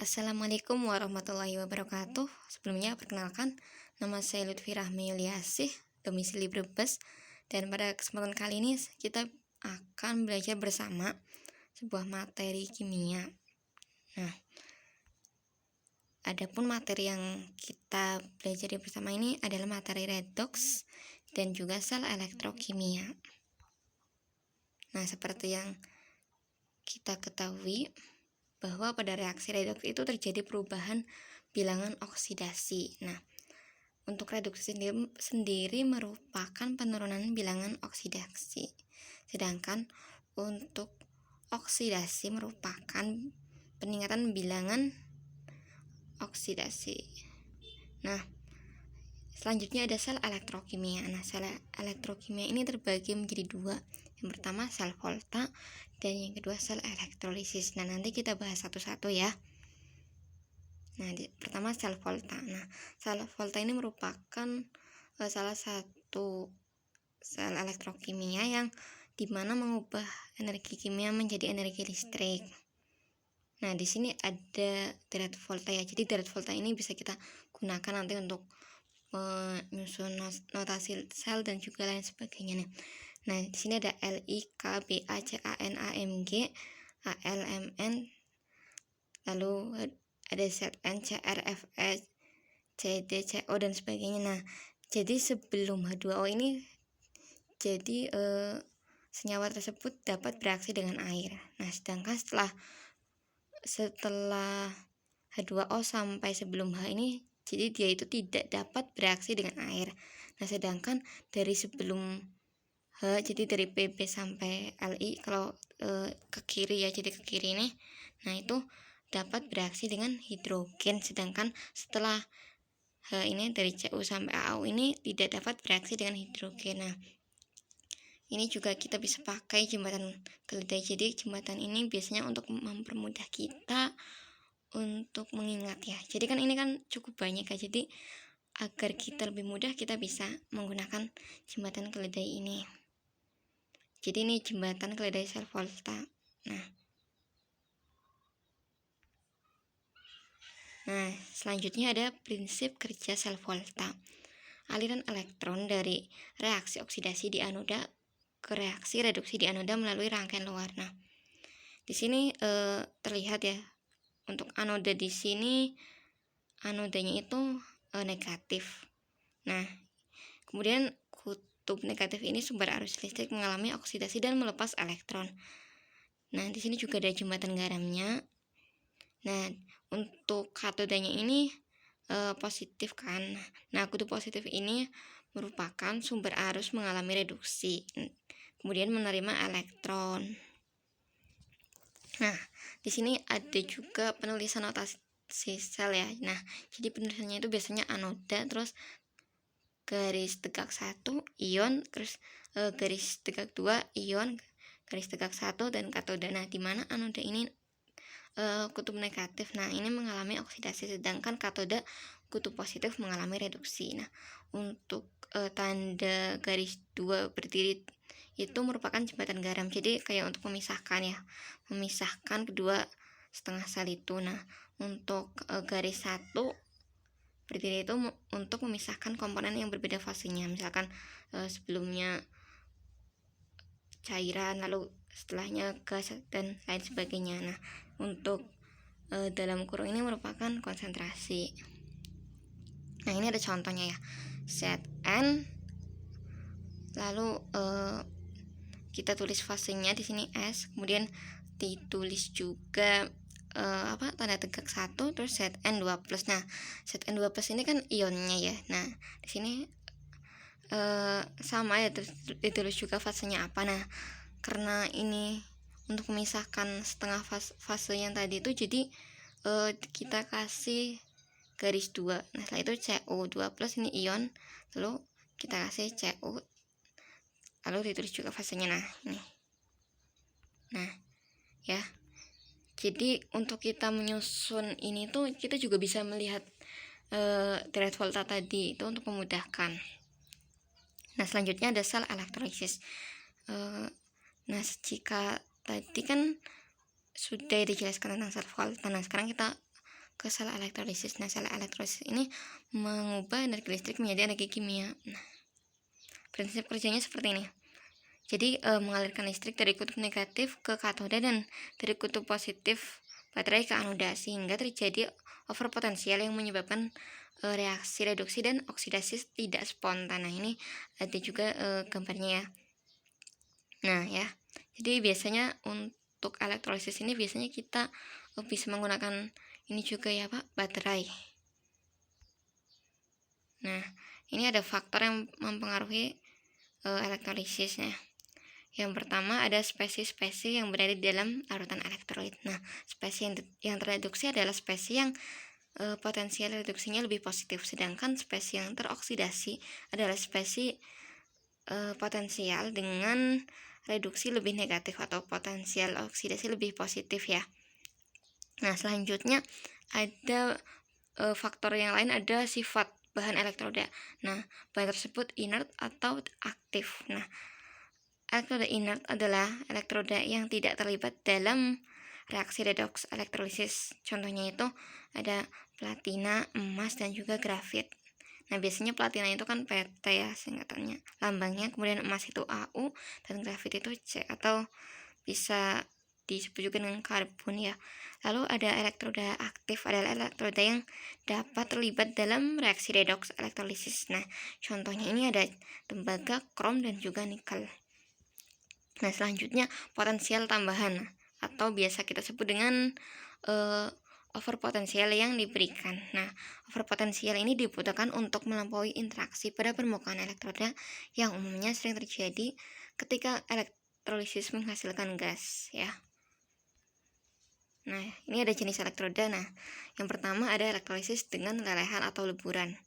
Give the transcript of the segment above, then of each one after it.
Assalamualaikum warahmatullahi wabarakatuh. Sebelumnya perkenalkan, nama saya Lutfi Rahmi Yuliasih, domisili Brebes. Dan pada kesempatan kali ini kita akan belajar bersama sebuah materi kimia. Nah, adapun materi yang kita belajar bersama ini adalah materi redoks dan juga sel elektrokimia. Nah, seperti yang kita ketahui bahwa pada reaksi redoks itu terjadi perubahan bilangan oksidasi. Nah, untuk reduksi sendiri merupakan penurunan bilangan oksidasi. Sedangkan untuk oksidasi merupakan peningkatan bilangan oksidasi. Nah, selanjutnya ada sel elektrokimia. Nah, sel elektrokimia ini terbagi menjadi dua. Yang pertama sel Volta dan yang kedua sel elektrolisis. Nah, nanti kita bahas satu-satu ya. Nah, pertama sel Volta. Nah, sel Volta ini merupakan salah satu sel elektrokimia yang dimana mengubah energi kimia menjadi energi listrik. Nah, di sini ada derajat volta ya. Jadi derajat volta ini bisa kita gunakan nanti untuk menyusun notasi sel dan juga lain sebagainya. Nah, di sini ada Li, K, Ba, Can, Amg, Almn, lalu ada Zn, Cr, Fe, Cd, Co dan sebagainya. Nah, jadi sebelum H2O ini jadi senyawa tersebut dapat bereaksi dengan air. Nah, sedangkan setelah H2O sampai sebelum H ini, jadi dia itu tidak dapat bereaksi dengan air. Nah, sedangkan dari sebelum H, jadi dari Pb sampai Li, kalau ke kiri ya, jadi ke kiri ini, nah itu dapat bereaksi dengan hidrogen. Sedangkan setelah H ini dari Cu sampai Au ini tidak dapat bereaksi dengan hidrogen. Nah, ini juga kita bisa pakai jembatan keledai. Jadi jembatan ini biasanya untuk mempermudah kita untuk mengingat ya. Jadi kan ini kan cukup banyak ya. Jadi agar kita lebih mudah kita bisa menggunakan jembatan keledai ini. Jadi ini jembatan keledai sel Volta. Nah, selanjutnya ada prinsip kerja sel Volta. Aliran elektron dari reaksi oksidasi di anoda ke reaksi reduksi di anoda melalui rangkaian luar. Nah, di sini terlihat ya, untuk anoda di sini anodanya itu negatif. Nah, kemudian kutub negatif ini sumber arus listrik mengalami oksidasi dan melepas elektron. Nah, di sini juga ada jembatan garamnya. Nah, untuk katodanya ini positif kan. Nah, kutub positif ini merupakan sumber arus mengalami reduksi, kemudian menerima elektron. Nah, di sini ada juga penulisan notasi sel ya. Nah, jadi penulisannya itu biasanya anoda, terus garis tegak 1 ion, terus garis tegak 2 ion, garis tegak 1 dan katoda. Nah, di mana anoda ini kutub negatif. Nah, ini mengalami oksidasi, sedangkan katoda kutub positif mengalami reduksi. Nah, untuk tanda garis 2 berdiri itu merupakan jembatan garam. Jadi kayak untuk memisahkan kedua setengah sel itu. Nah, untuk garis 1 berdiri itu untuk memisahkan komponen yang berbeda fasenya. Misalkan sebelumnya cairan, lalu setelahnya gas dan lain sebagainya. Nah, untuk dalam kurung ini merupakan konsentrasi. Nah, ini ada contohnya ya. Zn, lalu kita tulis fasenya di sini S, kemudian ditulis juga tanda tegak 1, terus Zn2+. Nah, Zn2+ ini kan ionnya ya. Nah, di sini sama ya, ditulis juga fasenya apa. Nah, karena ini untuk memisahkan setengah fase yang tadi itu, jadi kita kasih garis 2. Nah, setelah itu Cu2+ ini ion, lalu kita kasih Cu, lalu ditulis juga fasenya. Nah, ini. Nah, ya. Jadi untuk kita menyusun ini tuh kita juga bisa melihat derajat volta tadi itu untuk memudahkan. Nah, selanjutnya ada sel elektrolisis. Nah, jika tadi kan sudah dijelaskan tentang sel Volta. Nah, sekarang kita ke sel elektrolisis. Nah, sel elektrolisis ini mengubah energi listrik menjadi energi kimia. Nah, prinsip kerjanya seperti ini. Jadi mengalirkan listrik dari kutub negatif ke katoda dan dari kutub positif baterai ke anoda, sehingga terjadi overpotensial yang menyebabkan reaksi reduksi dan oksidasi tidak spontan. Nah, ini ada juga gambarnya ya. Nah ya, jadi biasanya untuk elektrolisis ini biasanya kita bisa menggunakan ini juga ya Pak, baterai. Nah, ini ada faktor yang mempengaruhi elektrolisis. Nah, yang pertama ada spesies-spesies yang berada di dalam larutan elektrolit. Nah, spesies yang tereduksi adalah spesies yang potensial reduksinya lebih positif, sedangkan spesies yang teroksidasi adalah spesies potensial dengan reduksi lebih negatif atau potensial oksidasi lebih positif ya. Nah, selanjutnya ada faktor yang lain, ada sifat bahan elektroda. Nah, bahan tersebut inert atau aktif. Nah, elektroda inert adalah elektroda yang tidak terlibat dalam reaksi redoks elektrolisis. Contohnya itu ada platina, emas, dan juga grafit. Nah, biasanya platina itu kan PT ya singkatannya, lambangnya. Kemudian emas itu AU dan grafit itu C atau bisa disebut juga dengan karbon ya. Lalu ada elektroda aktif, adalah elektroda yang dapat terlibat dalam reaksi redoks elektrolisis. Nah, contohnya ini ada tembaga, krom, dan juga nikel. Nah, selanjutnya potensial tambahan atau biasa kita sebut dengan overpotensial yang diberikan. Nah, overpotensial ini dibutuhkan untuk melampaui interaksi pada permukaan elektroda yang umumnya sering terjadi ketika elektrolisis menghasilkan gas ya. Nah, ini ada jenis elektroda. Nah, yang pertama ada elektrolisis dengan lelehan atau leburan.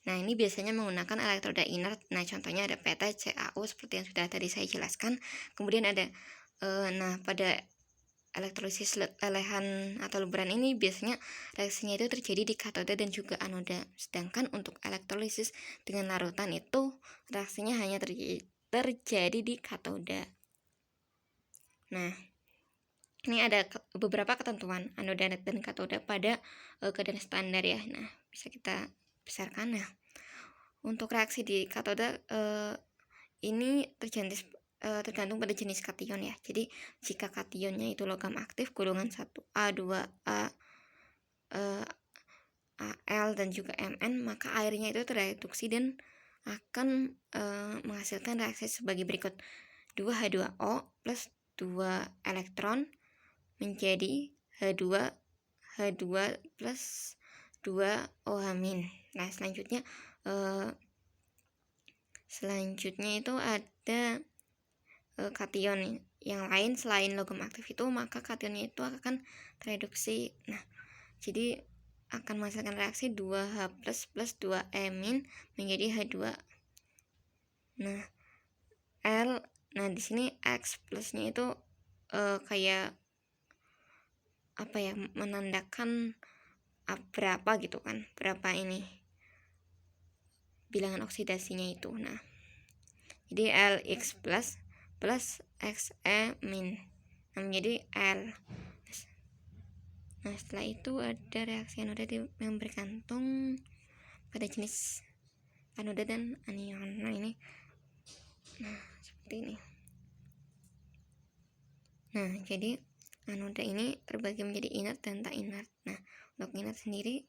Nah, ini biasanya menggunakan elektroda inert. Nah, contohnya ada PT, CAU seperti yang sudah tadi saya jelaskan. Kemudian ada pada elektrolisis lelehan atau leburan ini biasanya reaksinya itu terjadi di katoda dan juga anoda. Sedangkan untuk elektrolisis dengan larutan itu reaksinya hanya terjadi di katoda. Nah, ini ada beberapa ketentuan anoda dan katoda pada keadaan standar ya. Nah, bisa kita besarkan. Nah, untuk reaksi di katoda ini tergantung pada jenis kation ya. Jadi jika kationnya itu logam aktif golongan 1A, 2A, Al dan juga Mn, maka airnya itu tereduksi dan akan menghasilkan reaksi sebagai berikut. 2H2O plus 2 elektron menjadi H2 plus 2 OH-. Nah, selanjutnya itu ada kation yang lain selain logam aktif itu, maka kationnya itu akan tereduksi. Nah, jadi akan menghasilkan reaksi 2H plus 2E- menjadi H2. Nah, di sini X plusnya itu kayak apa ya, menandakan berapa gitu kan, berapa ini bilangan oksidasinya itu. Nah, jadi LX plus XE-. Nah, menjadi L. Nah, setelah itu ada reaksi anoda yang bergantung pada jenis anoda dan anion. Nah, seperti ini. Nah, jadi anoda ini terbagi menjadi inert dan tak inert. Nah, untuk inert sendiri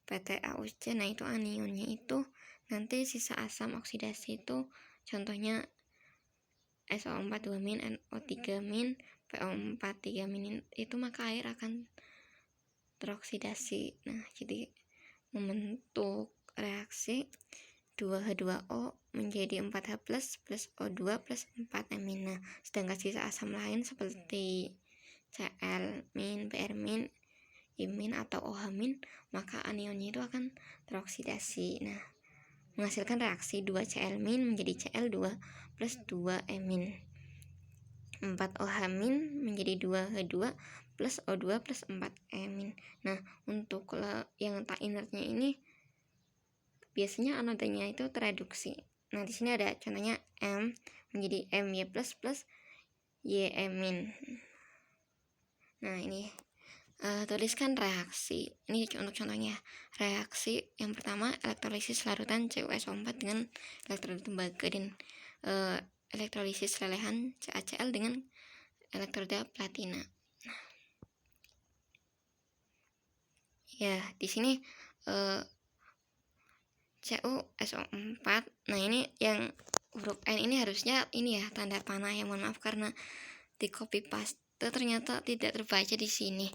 PtAUC. Nah, itu anionnya itu nanti sisa asam oksidasi itu contohnya SO4 2-, NO3-, PO4 3- itu, maka air akan teroksidasi. Nah, jadi membentuk reaksi 2H2O menjadi 4H plus O2 plus 4-. Nah, sedangkan sisa asam lain seperti Cl-, Br-, I- atau OH-, maka anionnya itu akan teroksidasi. Nah, menghasilkan reaksi 2Cl- menjadi Cl2 plus 2-. 4OH- menjadi 2H2 plus O2 plus 4-. Nah, untuk yang tak inertnya ini biasanya anodanya itu tereduksi. Nah, di sini ada contohnya M menjadi My plus plus Ye-. Nah, ini tuliskan reaksi. Ini untuk contohnya. Reaksi yang pertama, elektrolisis larutan CuSO4 dengan elektroda tembaga, dan elektrolisis lelehan CaCl dengan elektroda platina. Ya, di sini CuSO4. Nah, ini yang huruf N ini harusnya ini ya tanda panah ya. Mohon maaf karena di copy paste ternyata tidak terbaca di sini.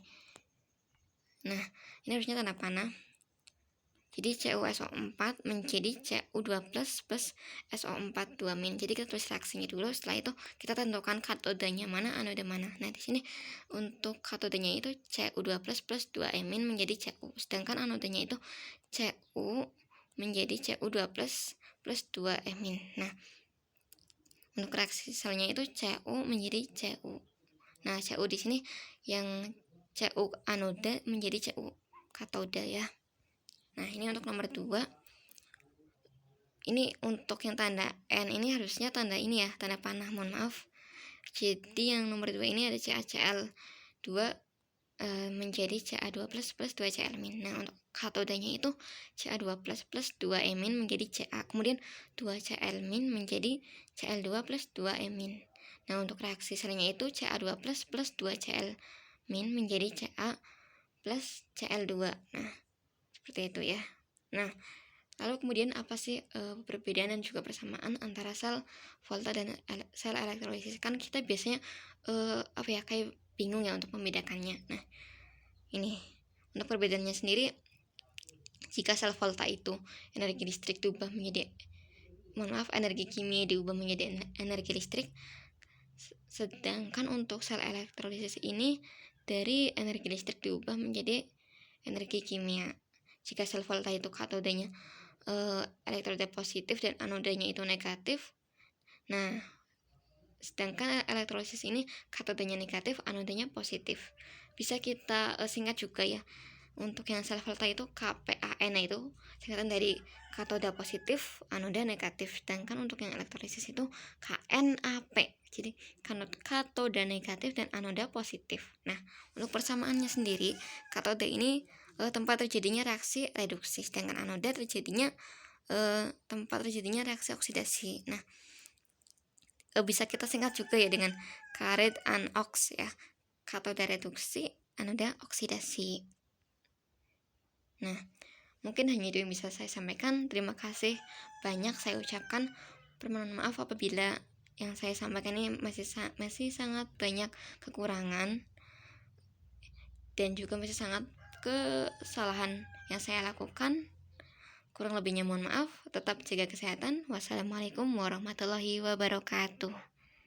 Nah, ini harusnya tanda panah. Jadi CuSO4 menjadi Cu2 plus SO4 2-. Jadi kita tulis reaksinya dulu. Setelah itu kita tentukan katodanya mana, anoda mana. Nah, di sini untuk katodanya itu Cu2 plus 2 menjadi Cu. Sedangkan anodanya itu Cu menjadi Cu2 plus 2 -. Nah, untuk reaksi selnya itu Cu menjadi Cu. Nah, Cu di sini yang Cu anoda menjadi Cu katoda ya. Nah, ini untuk nomor 2. Ini untuk yang tanda N ini harusnya tanda ini ya, tanda panah, mohon maaf. Jadi yang nomor 2 ini ada CaCl 2 menjadi Ca2 plus 2 Cl-. Nah, untuk katodanya itu Ca2 plus 2 menjadi Ca. Kemudian 2 Cl- menjadi Cl2 plus 2 -. Nah, untuk reaksi selnya itu Ca2 plus 2 Cl- menjadi Ca plus Cl2. Nah, seperti itu ya. Nah, lalu kemudian apa sih perbedaan dan juga persamaan antara sel volta dan sel elektrolisis? Kan kita biasanya kayak bingung ya untuk membedakannya. Nah, ini untuk perbedaannya sendiri, jika sel volta itu energi listrik diubah menjadi energi kimia diubah menjadi energi listrik, sedangkan untuk sel elektrolisis ini dari energi listrik diubah menjadi energi kimia. Jika sel volta itu katodanya elektroda positif dan anodanya itu negatif. Nah, sedangkan elektrolisis ini katodanya negatif, anodanya positif. Bisa kita singkat juga ya. Untuk yang sel volta itu KPAN, itu singkatan dari katoda positif, anoda negatif. Sedangkan untuk yang elektrolisis itu KNAP. Jadi katoda negatif dan anoda positif. Nah, untuk persamaannya sendiri, katoda ini tempat terjadinya reaksi reduksi, sedangkan anoda terjadinya tempat terjadinya reaksi oksidasi. Nah, bisa kita singkat juga ya dengan karet anox ya, katoda reduksi, anoda oksidasi. Nah, mungkin hanya itu yang bisa saya sampaikan. Terima kasih banyak saya ucapkan. Permohonan maaf apabila yang saya sampaikan ini masih sangat banyak kekurangan dan juga masih sangat kesalahan yang saya lakukan. Kurang lebihnya mohon maaf. Tetap jaga kesehatan. Wassalamualaikum warahmatullahi wabarakatuh.